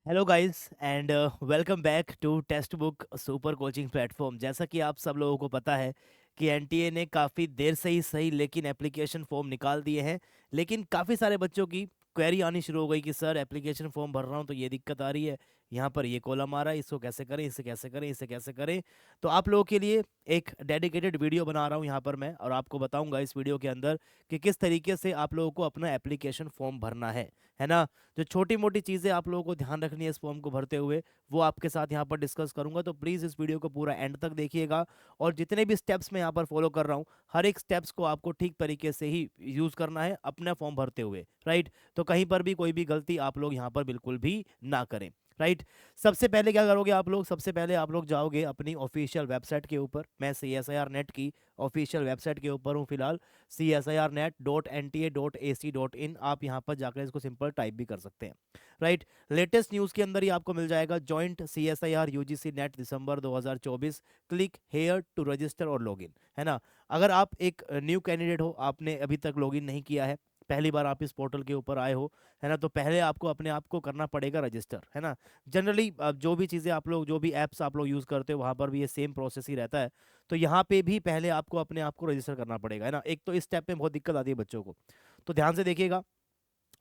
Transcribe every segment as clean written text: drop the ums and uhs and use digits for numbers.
Hello guys and welcome back to textbook super coaching platform. जैसा कि आप सब लोगों को पता है कि एनटीए ने काफ़ी देर से ही सही लेकिन एप्लीकेशन फॉर्म निकाल दिए हैं। लेकिन काफ़ी सारे बच्चों की क्वेरी आनी शुरू हो गई कि सर एप्लीकेशन फॉर्म भर रहा हूँ तो ये दिक्कत आ रही है, यहाँ पर ये कॉलम आ रहा है, इसको कैसे करें, इसे कैसे करें, इसे कैसे करें। तो आप लोगों के लिए एक डेडिकेटेड वीडियो बना रहा हूँ यहाँ पर मैं, और आपको बताऊंगा इस वीडियो के अंदर कि किस तरीके से आप लोगों को अपना एप्लीकेशन फॉर्म भरना है ना। जो छोटी मोटी चीज़ें आप लोगों को ध्यान रखनी है इस फॉर्म को भरते हुए, वो आपके साथ यहाँ पर डिस्कस करूंगा। तो प्लीज़ इस वीडियो को पूरा एंड तक देखिएगा, और जितने भी स्टेप्स मैं यहाँ पर फॉलो कर रहा हूँ हर एक स्टेप्स को आपको ठीक तरीके से ही यूज़ करना है अपना फॉर्म भरते हुए, राइट। तो कहीं पर भी कोई भी गलती आप लोग यहाँ पर बिल्कुल भी ना करें, राइट। सबसे पहले क्या करोगे आप लोग, सबसे पहले आप लोग जाओगे अपनी ऑफिशियल वेबसाइट के ऊपर। मैं CSIR नेट की ऑफिशियल वेबसाइट के ऊपर हूँ फिलहाल, CSIRnet.NTA.AC.in। आप यहाँ पर जाकर इसको सिंपल टाइप भी कर सकते हैं, राइट। लेटेस्ट न्यूज़ के अंदर ही आपको मिल जाएगा joint CSIR UGC net December 2024, click here to register और लॉगिन, है ना। अगर आप एक न्यू कैंडिडेट हो, आपने अभी तक लॉगिन नहीं किया है, पहली बार आप इस पोर्टल के ऊपर आए हो, है ना, तो पहले आपको अपने आप को करना पड़ेगा रजिस्टर, है ना। जनरली जो भी चीज़ें आप लोग, जो भी ऐप्स आप लोग यूज़ करते हो वहाँ पर भी ये सेम प्रोसेस ही रहता है। तो यहाँ पे भी पहले आपको अपने आप को रजिस्टर करना पड़ेगा, है ना। एक तो इस स्टेप में बहुत दिक्कत आती है बच्चों को, तो ध्यान से देखिएगा।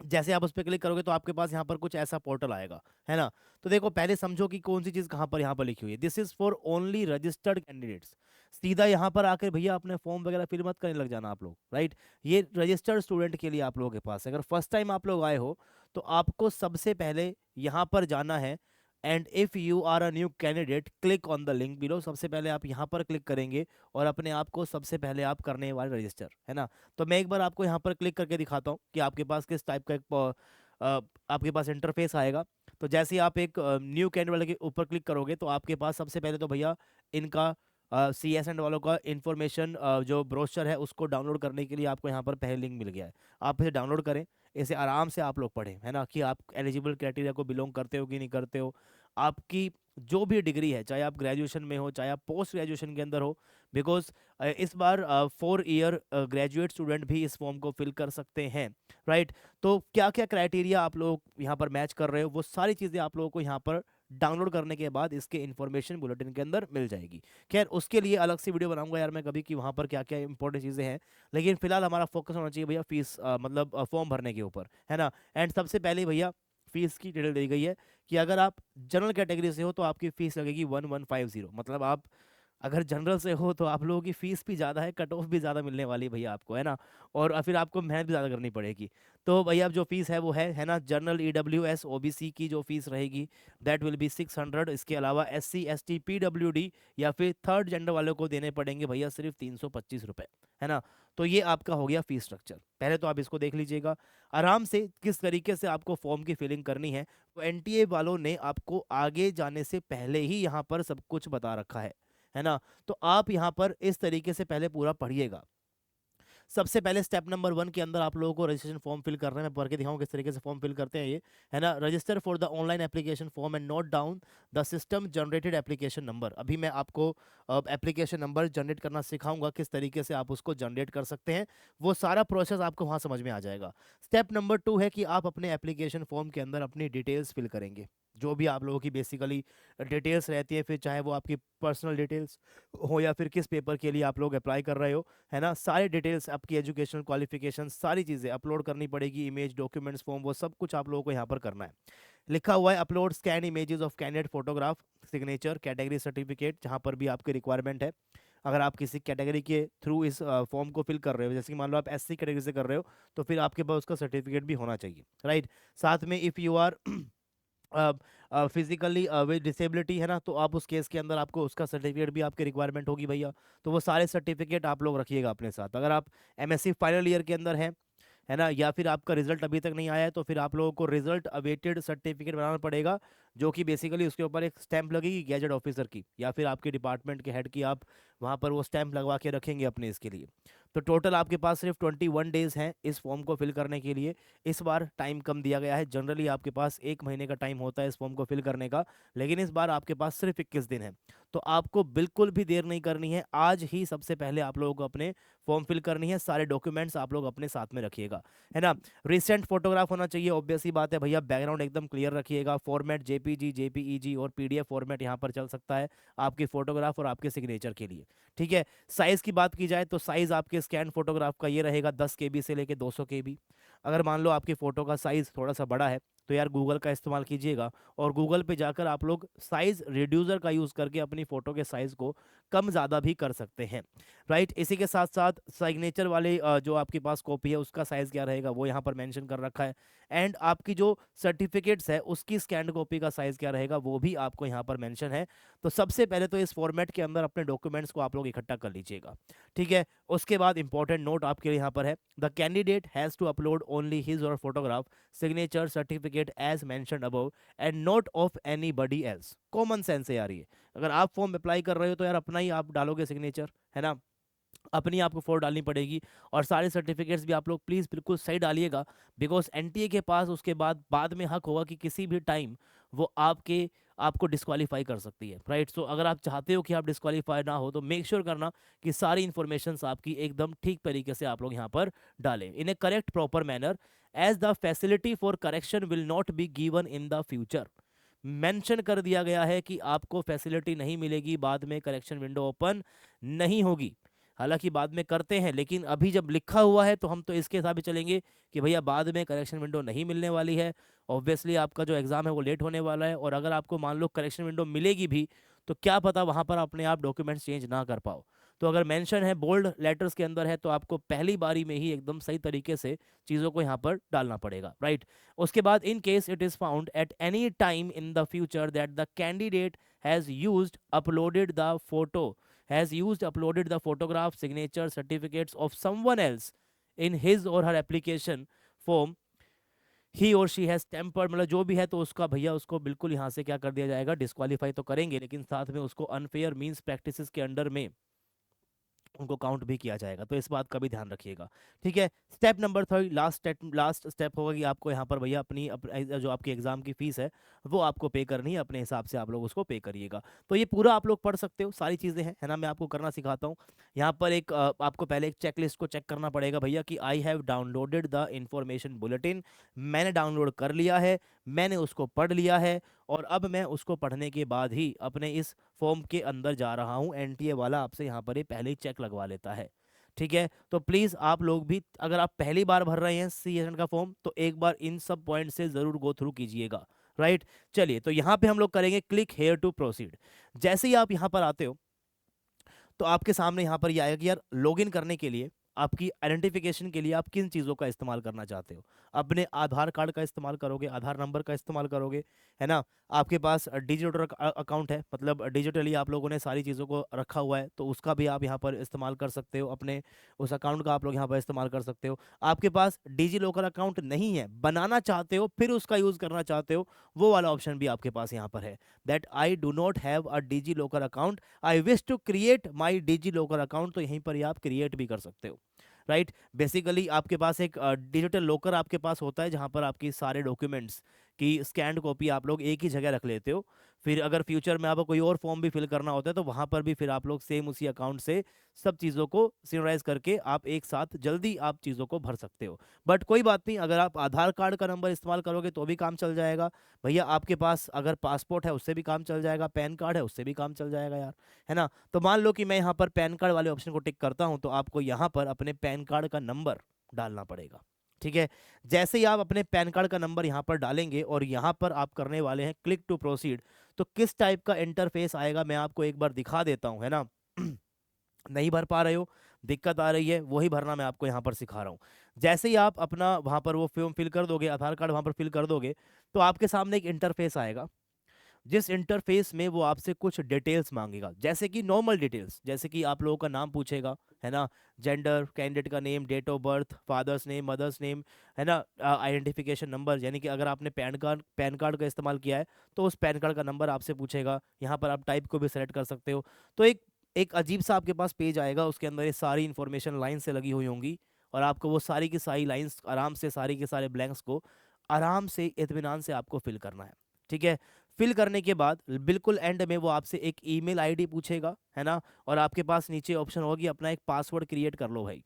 जैसे आप उस पर क्लिक करोगे तो आपके पास यहाँ पर कुछ ऐसा पोर्टल आएगा, है ना। तो देखो पहले समझो कि कौन सी चीज़ कहाँ पर यहाँ पर लिखी हुई है, this is for only registered candidates. सीधा यहाँ पर आकर भैया अपने फॉर्म वगैरह फिल मत करने लग जाना आप लोग, राइट। ये रजिस्टर्ड स्टूडेंट के लिए आप लोगों के पास है। अगर फर्स्ट टाइम आप लोग आए हो तो आपको सबसे पहले यहाँ पर जाना है, and if you are a new candidate click on the link below. सबसे पहले आप यहाँ पर क्लिक करेंगे और अपने आप को सबसे पहले आप करने वाले रजिस्टर, है ना। तो मैं एक बार आपको यहाँ पर क्लिक करके दिखाता हूँ कि आपके पास किस टाइप का एक आपके पास इंटरफेस आएगा। तो जैसे ही आप एक न्यू कैंडिडेट वाले के ऊपर क्लिक करोगे तो आपके पास सबसे पहले तो भैया इनका CSN वालों का इंफॉर्मेशन जो ब्रोशर है उसको डाउनलोड करने के लिए आपको यहाँ पर पहले लिंक मिल गया है। आप इसे डाउनलोड करें, इसे आराम से आप लोग पढ़ें, है ना, कि आप एलिजिबल क्राइटेरिया को बिलोंग करते हो कि नहीं करते हो। आपकी जो भी डिग्री है, चाहे आप ग्रेजुएशन में हो, चाहे आप पोस्ट ग्रेजुएशन के अंदर हो, बिकॉज इस बार 4 ईयर ग्रेजुएट स्टूडेंट भी इस फॉर्म को फिल कर सकते हैं, राइट। तो क्या क्या क्राइटेरिया आप लोग यहाँ पर मैच कर रहे हो, वो सारी चीज़ें आप लोगों को यहाँ पर डाउनलोड करने के बाद इसके इन्फॉर्मेशन बुलेटिन के अंदर मिल जाएगी। खैर उसके लिए अलग से वीडियो बनाऊंगा यार मैं कभी, कि वहाँ पर क्या क्या इंपॉर्टेंट चीज़ें हैं। लेकिन फिलहाल हमारा फोकस होना चाहिए भैया फीस, मतलब फॉर्म भरने के ऊपर, है ना। एंड सबसे पहले भैया फीस की डिटेल दी गई है कि अगर आप जनरल कैटेगरी से हो तो आपकी फीस लगेगी 1150। मतलब आप अगर जनरल से हो तो आप लोगों की फीस भी ज़्यादा है, कट ऑफ भी ज़्यादा मिलने वाली है भैया आपको, है ना। और फिर आपको मेहनत भी ज़्यादा करनी पड़ेगी। तो भैया अब जो फीस है वो है ना, जनरल EWS OBC की जो फीस रहेगी दैट विल बी 600। इसके अलावा SC ST PWD या फिर थर्ड जेंडर वालों को देने पड़ेंगे भैया सिर्फ 325 रुपये, है ना। तो ये आपका हो गया फीस स्ट्रक्चर। पहले तो आप इसको देख लीजिएगा आराम से किस तरीके से आपको फॉर्म की फिलिंग करनी है। तो NTA वालों ने आपको आगे जाने से पहले ही यहाँ पर सब कुछ बता रखा है ना। तो आप यहाँ पर इस तरीके से पहले पूरा पढ़िएगा। सबसे पहले स्टेप नंबर 1 के अंदर आप लोगों को रजिस्ट्रेशन फॉर्म फिल करना है। मैं पढ़ के दिखाऊँ किस तरीके से फॉर्म फिल करते हैं ये, है ना। Register for the online application form and note down the system generated application number. अभी मैं आपको एप्लीकेशन नंबर जनरेट करना सिखाऊंगा, किस तरीके से आप उसको जनरेट कर सकते हैं। वो सारा प्रोसेस आपको वहाँ समझ में आ जाएगा। स्टेप नंबर 2 है कि आप अपने एप्लीकेशन फॉर्म के अंदर अपनी डिटेल्स फिल करेंगे, जो भी आप लोगों की बेसिकली डिटेल्स रहती है, फिर चाहे वो आपकी पर्सनल डिटेल्स हो या फिर किस पेपर के लिए आप लोग अप्लाई कर रहे हो, है ना। सारी डिटेल्स, आपकी एजुकेशनल क्वालिफिकेशन, सारी चीज़ें अपलोड करनी पड़ेगी। इमेज, डॉक्यूमेंट्स, फॉर्म, वो सब कुछ आप लोगों को यहाँ पर करना है। लिखा हुआ है upload scan images of candidate photograph, signature, category certificate, जहाँ पर भी आपकी रिक्वायरमेंट है। अगर आप किसी कैटेगरी के थ्रू इस फॉर्म को फिल कर रहे हो, जैसे कि मान लो आप SC कैटेगरी से कर रहे हो, तो फिर आपके पास उसका सर्टिफिकेट भी होना चाहिए, राइट। साथ में if you are physically with disability, है ना, तो आप उस केस के अंदर आपको उसका सर्टिफिकेट भी आपकी रिक्वायरमेंट होगी भैया। तो वो सारे सर्टिफिकेट आप लोग रखिएगा अपने साथ। अगर आप MSc फाइनल ईयर के अंदर हैं, है ना, या फिर आपका रिजल्ट अभी तक नहीं आया है, तो फिर आप लोगों को रिजल्ट अवेटेड सर्टिफिकेट बनाना पड़ेगा, जो कि बेसिकली उसके ऊपर एक स्टैंप लगेगी गैजेट ऑफिसर की या फिर आपके डिपार्टमेंट के हेड की। आप वहाँ पर वो स्टैंप लगवा के रखेंगे अपने इसके लिए। तो टोटल आपके पास सिर्फ 21 डेज हैं इस फॉर्म को फिल करने के लिए। इस बार टाइम कम दिया गया है, जनरली आपके पास 1 महीने का टाइम होता है इस फॉर्म को फिल करने का, लेकिन इस बार आपके पास सिर्फ 21 दिन है। तो आपको बिल्कुल भी देर नहीं करनी है, आज ही सबसे पहले आप लोगों को अपने फॉर्म फिल करनी है, सारे डॉक्यूमेंट्स आप लोग अपने साथ में रखिएगा, है ना। रिसेंट फोटोग्राफ होना चाहिए, ऑब्वियस ही बात है भैया, बैकग्राउंड एकदम क्लियर रखिएगा, फॉर्मेट जेपीजी, जेपीईजी और पीडीएफ फॉर्मेट यहाँ पर चल सकता है आपकी फोटोग्राफ और आपके सिग्नेचर के लिए, ठीक है। साइज की बात की जाए तो साइज आपके स्कैन फोटोग्राफ का ये रहेगा 10 KB से लेके 200 KB। अगर मान लो आपकी फोटो का साइज थोड़ा सा बड़ा है तो यार गूगल का इस्तेमाल कीजिएगा, और गूगल पे जाकर आप लोग साइज रिड्यूसर का यूज करके अपनी फोटो के साइज को कम ज़्यादा भी कर सकते हैं, राइट। इसी के साथ साथ सिग्नेचर वाले जो आपके पास कॉपी है उसका साइज क्या रहेगा वो यहाँ पर मेंशन कर रखा है, एंड आपकी जो सर्टिफिकेट्स है उसकी स्कैंड कॉपी का साइज क्या रहेगा वो भी आपको यहाँ पर मेंशन है। तो सबसे पहले तो इस फॉर्मेट के अंदर अपने डॉक्यूमेंट्स को आप लोग इकट्ठा कर लीजिएगा, ठीक है। उसके बाद इंपॉर्टेंट नोट आपके लिए यहाँ पर है, the candidate has to upload only his और photograph, signature, certificate as mentioned above and not of anybody else. Common sense है यार ये, अगर आप फॉर्म अप्लाई कर रहे हो तो यार अपना ही आप डालोगे सिग्नेचर, है ना, अपनी आपको फोटो डालनी पड़ेगी, और सारे सर्टिफिकेट्स भी आप लोग प्लीज़ बिल्कुल सही डालिएगा, बिकॉज एनटीए के पास उसके बाद में हक होगा कि किसी भी टाइम वो आपको डिस्क्वालीफाई कर सकती है, राइट। सो अगर आप चाहते हो कि आप डिस्क्वालीफाई ना हो तो मेक श्योर करना कि सारी इन्फॉर्मेशन आपकी एकदम ठीक तरीके से आप लोग यहाँ पर डालें in a correct proper manner, as the facility for correction will not be given in the future. Mention कर दिया गया है कि आपको फैसिलिटी नहीं मिलेगी, बाद में करेक्शन विंडो ओपन नहीं होगी। हालांकि बाद में करते हैं, लेकिन अभी जब लिखा हुआ है तो हम तो इसके हिसाब से चलेंगे कि भैया बाद में करेक्शन विंडो नहीं मिलने वाली है। ऑब्वियसली आपका जो एग्ज़ाम है वो लेट होने वाला है, और अगर आपको मान लो करेक्शन विंडो मिलेगी भी तो क्या पता वहाँ पर अपने आप डॉक्यूमेंट्स चेंज ना कर पाओ। तो अगर मेंशन है, बोल्ड लेटर्स के अंदर है, तो आपको पहली बारी में ही एकदम सही तरीके से चीज़ों को यहाँ पर डालना पड़ेगा, राइट। उसके बाद in case it is found at any time in the future that the candidate has used uploaded the photo has used uploaded the photograph, signature, certificates of someone else in his or her application form, ही और she has tempered, मतलब जो भी है, तो उसका भैया उसको बिल्कुल यहाँ से क्या कर दिया जाएगा, डिस्क्वालीफाई तो करेंगे, लेकिन साथ में उसको अनफेयर मींस प्रैक्टिसेस के अंडर में उनको काउंट भी किया जाएगा, तो इस बात का भी ध्यान रखिएगा, ठीक है। स्टेप नंबर 3, लास्ट स्टेप होगा कि आपको यहाँ पर भैया जो आपकी एग्जाम की फीस है वो आपको पे करनी है, अपने हिसाब से आप लोग उसको पे करिएगा। तो ये पूरा आप लोग पढ़ सकते हो, सारी चीज़ें हैं, है ना, मैं आपको करना सिखाता हूँ। यहाँ पर एक आपको पहले एक चेकलिस्ट को चेक करना पड़ेगा भैया कि I have downloaded the information bulletin, मैंने डाउनलोड कर लिया है, मैंने उसको पढ़ लिया है, और अब मैं उसको पढ़ने के बाद ही अपने इस फॉर्म के अंदर जा रहा हूँ। एनटीए वाला आपसे यहाँ पर ये पहले ही चेक लगवा लेता है, ठीक है। तो प्लीज़ आप लोग भी, अगर आप पहली बार भर रहे हैं सीएसएन का फॉर्म, तो एक बार इन सब पॉइंट से ज़रूर गो थ्रू कीजिएगा, राइट। चलिए, तो यहाँ पे हम लोग करेंगे क्लिक हेयर टू प्रोसीड। जैसे ही आप यहाँ पर आते हो तो आपके सामने यहाँ पर ये आएगा कि यार लॉगिन करने के लिए, आपकी आइडेंटिफिकेशन के लिए आप किन चीज़ों का इस्तेमाल करना चाहते हो। अपने आधार कार्ड का इस्तेमाल करोगे, आधार नंबर का इस्तेमाल करोगे, है ना। आपके पास डिजिटल अकाउंट है, मतलब डिजिटली आप लोगों ने सारी चीज़ों को रखा हुआ है, तो उसका भी आप यहाँ पर इस्तेमाल कर सकते हो, अपने उस अकाउंट का आप लोग यहाँ पर इस्तेमाल कर सकते हो। आपके पास डिजी लॉकर अकाउंट नहीं है, बनाना चाहते हो, फिर उसका यूज़ करना चाहते हो, वो वाला ऑप्शन भी आपके पास यहाँ पर है, that I do not have a DigiLocker account, I wish to create my DigiLocker account, तो यहीं पर ही आप क्रिएट भी कर सकते हो, राइट। बेसिकली आपके पास एक डिजिटल लॉकर आपके पास होता है, जहां पर आपकी सारे डॉक्यूमेंट्स की स्कैन्ड कॉपी आप लोग एक ही जगह रख लेते हो। फिर अगर फ्यूचर में आपको कोई और फॉर्म भी फिल करना होता है तो वहां पर भी फिर आप लोग सेम उसी अकाउंट से सब चीज़ों को सिंक्रोनाइज करके आप एक साथ जल्दी आप चीज़ों को भर सकते हो। बट कोई बात नहीं, अगर आप आधार कार्ड का नंबर इस्तेमाल करोगे तो भी काम चल जाएगा भैया। आपके पास अगर पासपोर्ट है उससे भी काम चल जाएगा, पैन कार्ड है उससे भी काम चल जाएगा यार, है ना। तो मान लो कि मैं यहाँ पर पैन कार्ड वाले ऑप्शन को टिक करता हूँ, तो आपको यहाँ पर अपने पैन कार्ड का नंबर डालना पड़ेगा, ठीक है। जैसे ही आप अपने पैन कार्ड का नंबर यहाँ पर डालेंगे और यहाँ पर आप करने वाले हैं क्लिक टू प्रोसीड, तो किस टाइप का इंटरफेस आएगा मैं आपको एक बार दिखा देता हूँ, है ना। नहीं भर पा रहे हो, दिक्कत आ रही है, वही भरना मैं आपको यहाँ पर सिखा रहा हूँ। जैसे ही आप अपना वहाँ पर वो फॉर्म फिल कर दोगे, आधार कार्ड वहाँ पर फिल कर दोगे, तो आपके सामने एक इंटरफेस आएगा, जिस इंटरफेस में वो आपसे कुछ डिटेल्स मांगेगा, जैसे कि नॉर्मल डिटेल्स, जैसे कि आप लोगों का नाम पूछेगा, है ना, जेंडर, कैंडिडेट का name, date of birth, father's name, mother's name, है ना, आइडेंटिफिकेशन नंबर, यानी कि अगर आपने पैन कार्ड का इस्तेमाल किया है तो उस पैन कार्ड का नंबर आपसे पूछेगा। यहाँ पर आप टाइप को भी सेलेक्ट कर सकते हो। तो एक एक अजीब सा आपके पास पेज आएगा, उसके अंदर ये सारी इन्फॉर्मेशन लाइन से लगी हुई होंगी, और आपको वो सारी की सारी लाइंस आराम से, सारी के सारे ब्लैंक्स को आराम से इत्मीनान से आपको फिल करना है, ठीक है। फिल करने के बाद बिल्कुल एंड में वो आपसे एक ईमेल आईडी पूछेगा, है ना, और आपके पास नीचे ऑप्शन होगी अपना एक पासवर्ड क्रिएट कर लो भाई।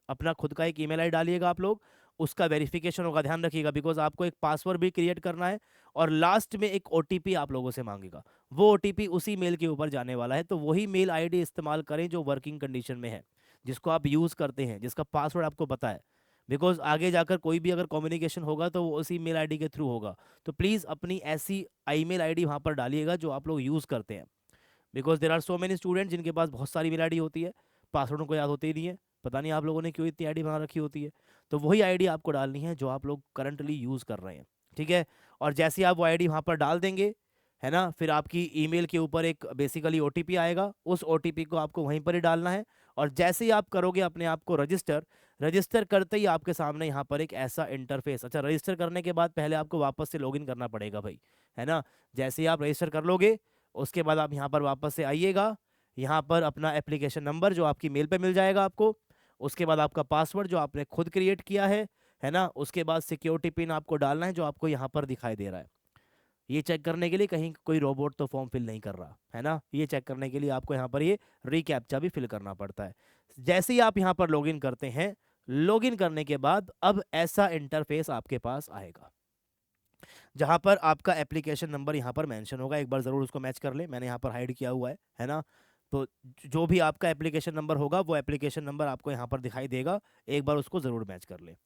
अपना खुद का एक ईमेल आईडी डालिएगा आप लोग, उसका वेरिफिकेशन होगा, ध्यान रखिएगा, बिकॉज आपको एक पासवर्ड भी क्रिएट करना है। और लास्ट में एक ओटीपी आप लोगों से मांगेगा, वो ओटीपी उसी मेल के ऊपर जाने वाला है। तो वही मेल आईडी इस्तेमाल करें जो वर्किंग कंडीशन में है, जिसको आप यूज़ करते हैं, जिसका पासवर्ड आपको पता है। बिकॉज आगे जाकर कोई भी अगर कम्युनिकेशन होगा तो वो उसी मेल आईडी के थ्रू होगा। तो प्लीज़ अपनी ऐसी ईमेल आईडी वहाँ पर डालिएगा जो आप लोग यूज़ करते हैं। Because there are so many student जिनके पास बहुत सारी मेल आईडी होती है, पासवर्ड उनको याद होते ही नहीं है, पता नहीं आप लोगों ने क्यों इतनी आईडी बना रखी होती है। तो वही आईडी आपको डालनी है जो आप लोग करंटली यूज़ कर रहे हैं, ठीक है। और जैसे ही आप वो आईडी वहाँ पर डाल देंगे, है ना, फिर आपकी ईमेल के ऊपर एक बेसिकली ओटीपी आएगा, उस ओटीपी को आपको वहीं पर ही डालना है। और जैसे ही आप करोगे अपने आप को रजिस्टर, रजिस्टर करते ही आपके सामने यहाँ पर एक ऐसा इंटरफेस, अच्छा रजिस्टर करने के बाद पहले आपको वापस से लॉगिन करना पड़ेगा भाई, है ना। जैसे ही आप रजिस्टर कर लोगे, उसके बाद आप यहाँ पर वापस से आइएगा, यहाँ पर अपना एप्लीकेशन नंबर जो आपकी मेल पे मिल जाएगा आपको, उसके बाद आपका पासवर्ड जो आपने खुद क्रिएट किया है ना, उसके बाद सिक्योरिटी पिन आपको डालना है जो आपको यहाँ पर दिखाई दे रहा है। ये चेक करने के लिए कहीं कोई रोबोट तो फॉर्म फिल नहीं कर रहा है ना, ये चेक करने के लिए आपको यहाँ पर ये रिकैप्चा भी फिल करना पड़ता है। जैसे ही आप यहाँ पर लॉगिन करते हैं, लॉगिन करने के बाद अब ऐसा इंटरफेस आपके पास आएगा जहां पर आपका एप्लीकेशन नंबर यहाँ पर मेंशन होगा। एक बार ज़रूर उसको मैच कर ले, मैंने यहाँ पर हाइड किया हुआ है ना। तो जो भी आपका एप्लीकेशन नंबर होगा वो एप्लीकेशन नंबर आपको यहाँ पर दिखाई देगा, एक बार उसको ज़रूर मैच कर ले।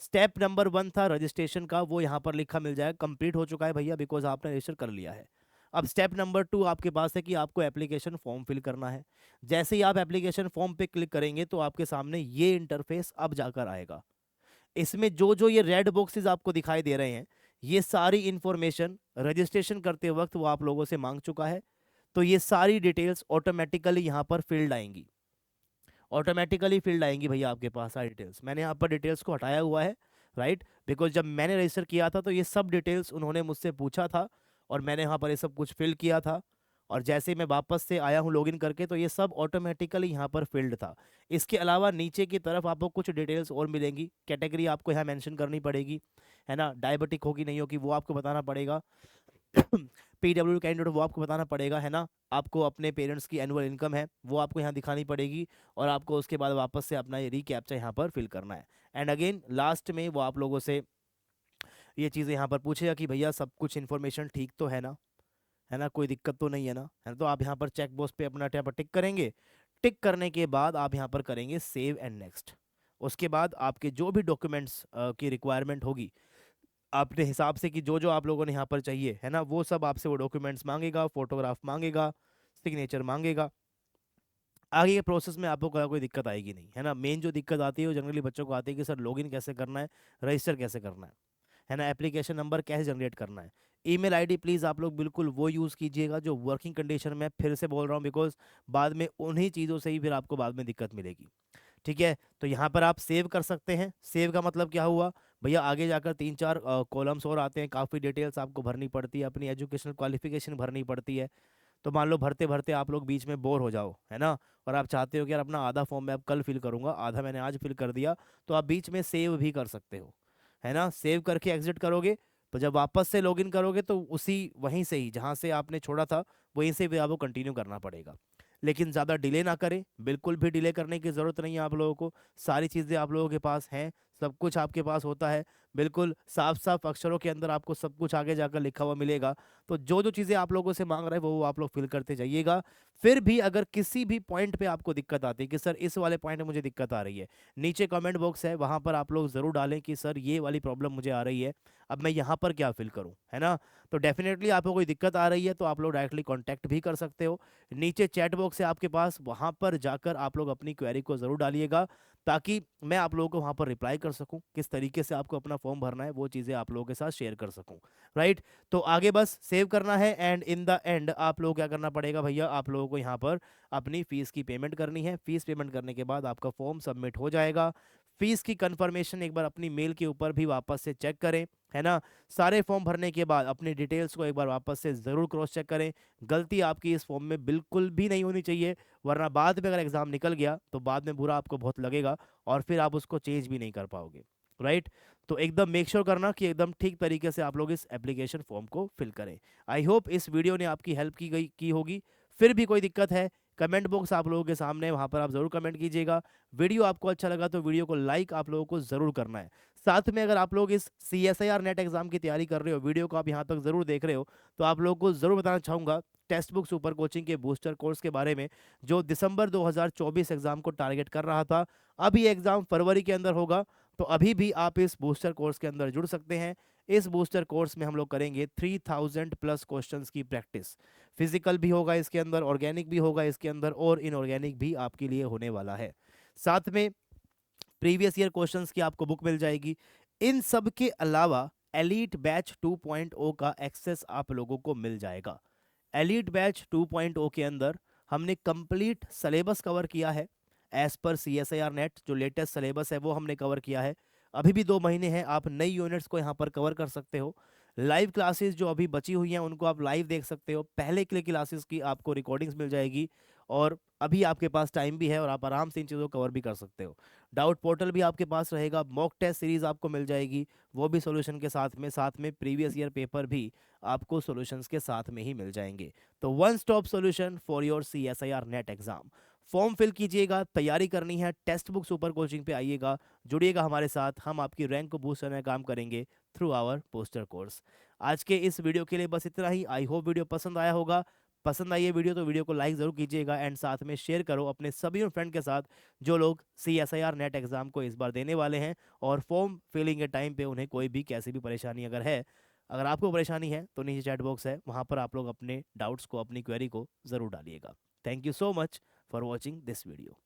स्टेप नंबर 1 था रजिस्ट्रेशन का, वो यहाँ पर लिखा मिल जाएगा, कंप्लीट हो चुका है भैया, बिकॉज आपने रजिस्टर कर लिया है। अब स्टेप नंबर 2 आपके पास है कि आपको एप्लीकेशन फॉर्म फिल करना है। जैसे ही आप एप्लीकेशन फॉर्म पे क्लिक करेंगे तो आपके सामने ये इंटरफेस अब जाकर आएगा। इसमें जो जो ये रेड बॉक्सेस आपको दिखाई दे रहे हैं, ये सारी इंफॉर्मेशन रजिस्ट्रेशन करते वक्त वो आप लोगों से मांग चुका है। तो ये सारी डिटेल्स ऑटोमेटिकली यहाँ पर फिल्ड आएंगी, ऑटोमेटिकली फिल्ड आएंगी भैया आपके पास सारी डिटेल्स। मैंने यहाँ पर डिटेल्स को हटाया हुआ है, राइट, बिकॉज जब मैंने रजिस्टर किया था तो ये सब डिटेल्स उन्होंने मुझसे पूछा था और मैंने यहाँ पर ये सब कुछ फिल किया था। और जैसे मैं वापस से आया हूँ लॉगिन करके तो ये सब ऑटोमेटिकली यहाँ पर फिल्ड था। इसके अलावा नीचे की तरफ आपको कुछ डिटेल्स और मिलेंगी, कैटेगरी आपको यहाँ मेंशन करनी पड़ेगी, है ना, डायबिटिक होगी नहीं होगी वो आपको बताना पड़ेगा, पीडब्ल्यू कैंडिडेट वो आपको बताना पड़ेगा, है ना, आपको अपने पेरेंट्स की एनुअल इनकम है वो आपको यहाँ दिखानी पड़ेगी, और आपको उसके बाद वापस से अपना ये रीकैप्चा यहाँ पर फिल करना है। एंड अगेन लास्ट में वो आप लोगों से ये चीज़ें यहाँ पर पूछेगा कि भैया सब कुछ इन्फॉर्मेशन ठीक तो है ना, कोई दिक्कत तो नहीं है ना, है ना। तो आप यहाँ पर चेक बॉक्स पे अपना यहाँ पर टिक करेंगे। टिक करने के बाद आप यहाँ पर करेंगे सेव एंड नेक्स्ट। उसके बाद आपके जो भी डॉक्यूमेंट्स की रिक्वायरमेंट होगी अपने हिसाब से, कि जो जो आप लोगों ने यहाँ पर चाहिए, है ना, वो सब आपसे वो डॉक्यूमेंट्स मांगेगा, फोटोग्राफ मांगेगा, सिग्नेचर मांगेगा। आगे के प्रोसेस में आपको कोई दिक्कत आएगी नहीं, है ना। मेन जो दिक्कत आती है वो जनरली बच्चों को आती है कि सर लॉगिन कैसे करना है, रजिस्टर कैसे करना है ना, एप्लीकेशन नंबर कैसे जनरेट करना है। ईमेल आईडी प्लीज़ आप लोग बिल्कुल वो यूज़ कीजिएगा जो वर्किंग कंडीशन में, फिर से बोल रहा हूँ, बिकॉज बाद में उन्हीं चीज़ों से ही फिर आपको बाद में दिक्कत मिलेगी, ठीक है। तो यहाँ पर आप सेव कर सकते हैं। सेव का मतलब क्या हुआ भैया, आगे जाकर 3-4 कॉलम्स और आते हैं, काफ़ी डिटेल्स आपको भरनी पड़ती है, अपनी एजुकेशनल क्वालिफिकेशन भरनी पड़ती है। तो मान लो भरते भरते आप लोग बीच में बोर हो जाओ, है ना, और आप चाहते हो कि यार अपना आधा फॉर्म मैं अब कल फिल करूंगा, आधा मैंने आज फिल कर दिया, तो आप बीच में सेव भी कर सकते हो, है ना। सेव करके एग्जिट करोगे तो जब वापस से लॉगिन करोगे तो उसी वहीं से ही जहाँ से आपने छोड़ा था वहीं से भी आपको कंटिन्यू करना पड़ेगा। लेकिन ज़्यादा डिले ना करें, बिल्कुल भी डिले करने की ज़रूरत नहीं है आप लोगों को। सारी चीज़ें आप लोगों के पास हैं, सब कुछ आपके पास होता है, बिल्कुल साफ साफ अक्षरों के अंदर आपको सब कुछ आगे जाकर लिखा हुआ मिलेगा। तो जो जो चीज़ें आप लोगों से मांग रहे हैं वो आप लोग फिल करते जाइएगा। फिर भी अगर किसी भी पॉइंट पे आपको दिक्कत आती है कि सर इस वाले पॉइंट में मुझे दिक्कत आ रही है, नीचे कमेंट बॉक्स है, वहाँ पर आप लोग ज़रूर डालें कि सर ये वाली प्रॉब्लम मुझे आ रही है, अब मैं यहाँ पर क्या फिल करूँ, है ना। तो डेफिनेटली आपको कोई दिक्कत आ रही है तो आप लोग डायरेक्टली कॉन्टैक्ट भी कर सकते हो। नीचे चैट बॉक्स है आपके पास, वहाँ पर जाकर आप लोग अपनी क्वेरी को ज़रूर डालिएगा, ताकि मैं आप लोगों को वहाँ पर रिप्लाई कर सकूँ, किस तरीके से आपको अपना फॉर्म भरना है वो चीज़ें आप लोगों के साथ शेयर कर सकूँ, राइट। तो आगे बस सेव करना है, एंड इन द एंड आप लोगों को क्या करना पड़ेगा भैया, आप लोगों को यहाँ पर अपनी फ़ीस की पेमेंट करनी है। फ़ीस पेमेंट करने के बाद आपका फॉर्म सबमिट हो जाएगा। फीस की कंफर्मेशन एक बार अपनी मेल के ऊपर भी वापस से चेक करें, है ना। सारे फॉर्म भरने के बाद अपनी डिटेल्स को एक बार वापस से ज़रूर क्रॉस चेक करें। गलती आपकी इस फॉर्म में बिल्कुल भी नहीं होनी चाहिए, वरना बाद में अगर एग्ज़ाम निकल गया तो बाद में बुरा आपको बहुत लगेगा और फिर आप उसको चेंज भी नहीं कर पाओगे, राइट। तो एकदम मेक श्योर करना कि एकदम ठीक तरीके से आप लोग इस एप्लीकेशन फॉर्म को फिल करें। आई होप इस वीडियो ने आपकी हेल्प की होगी। फिर भी कोई दिक्कत है, कमेंट बॉक्स आप लोगों के सामने है, वहां पर आप जरूर कमेंट कीजिएगा। वीडियो आपको अच्छा लगा तो वीडियो को लाइक आप लोगों को जरूर करना है। साथ में अगर आप लोग इस CSIR नेट एग्जाम की तैयारी कर रहे हो, वीडियो को आप यहाँ तक जरूर देख रहे हो, तो आप लोगों को जरूर बताना चाहूंगा टेक्स्ट बुक सुपर कोचिंग के बूस्टर कोर्स के बारे में, जो दिसंबर 2024 एग्जाम को टारगेट कर रहा था। अब ये एग्जाम फरवरी के अंदर होगा, तो अभी भी आप इस बूस्टर कोर्स के अंदर जुड़ सकते हैं। इस बूस्टर कोर्स में हम लोग करेंगे 3000+ क्वेश्चंस की प्रैक्टिस। फिजिकल भी होगा इसके अंदर, ऑर्गेनिक भी होगा इसके अंदर, और इनऑर्गेनिक भी आपके लिए होने वाला है। साथ में प्रीवियस ईयर क्वेश्चंस की आपको बुक मिल जाएगी। इन सब के अलावा एलीट बैच 2.0 का एक्सेस आप लोगों को मिल जाएगा। एलीट बैच 2.0 के अंदर हमने कंप्लीट सिलेबस कवर किया है। एज पर CSIR नेट जो लेटेस्ट सिलेबस है वो हमने कवर किया है। अभी भी 2 महीने हैं, आप नई यूनिट्स को यहाँ पर कवर कर सकते हो। लाइव क्लासेस जो अभी बची हुई हैं उनको आप लाइव देख सकते हो। पहले के क्लासेस की आपको रिकॉर्डिंग्स मिल जाएगी, और अभी आपके पास टाइम भी है और आप आराम से इन चीज़ों को कवर भी कर सकते हो। डाउट पोर्टल भी आपके पास रहेगा, मॉक टेस्ट सीरीज आपको मिल जाएगी, वो भी सॉल्यूशन के साथ में प्रीवियस ईयर पेपर भी आपको सॉल्यूशंस के साथ में ही मिल जाएंगे। तो one stop solution for your CSIR NET exam. Form fill कीजिएगा, तैयारी करनी है, टेक्स्ट बुक सुपर कोचिंग पे आइएगा, जुड़िएगा हमारे साथ, हम आपकी रैंक को बूस्ट करने का काम करेंगे थ्रू आवर पोस्टर कोर्स। आज के इस वीडियो के लिए बस इतना ही। आई होप वीडियो पसंद आया होगा। पसंद आई है वीडियो तो वीडियो को लाइक ज़रूर कीजिएगा, एंड साथ में शेयर करो अपने सभी फ्रेंड के साथ जो लोग CSIR नेट एग्जाम को इस बार देने वाले हैं, और फॉर्म फिलिंग के टाइम पे उन्हें कोई भी कैसी भी परेशानी अगर है, अगर आपको परेशानी है तो नीचे चैट बॉक्स है, वहाँ पर आप लोग अपने डाउट्स को, अपनी क्वेरी को ज़रूर डालिएगा। Thank you so much for watching this video.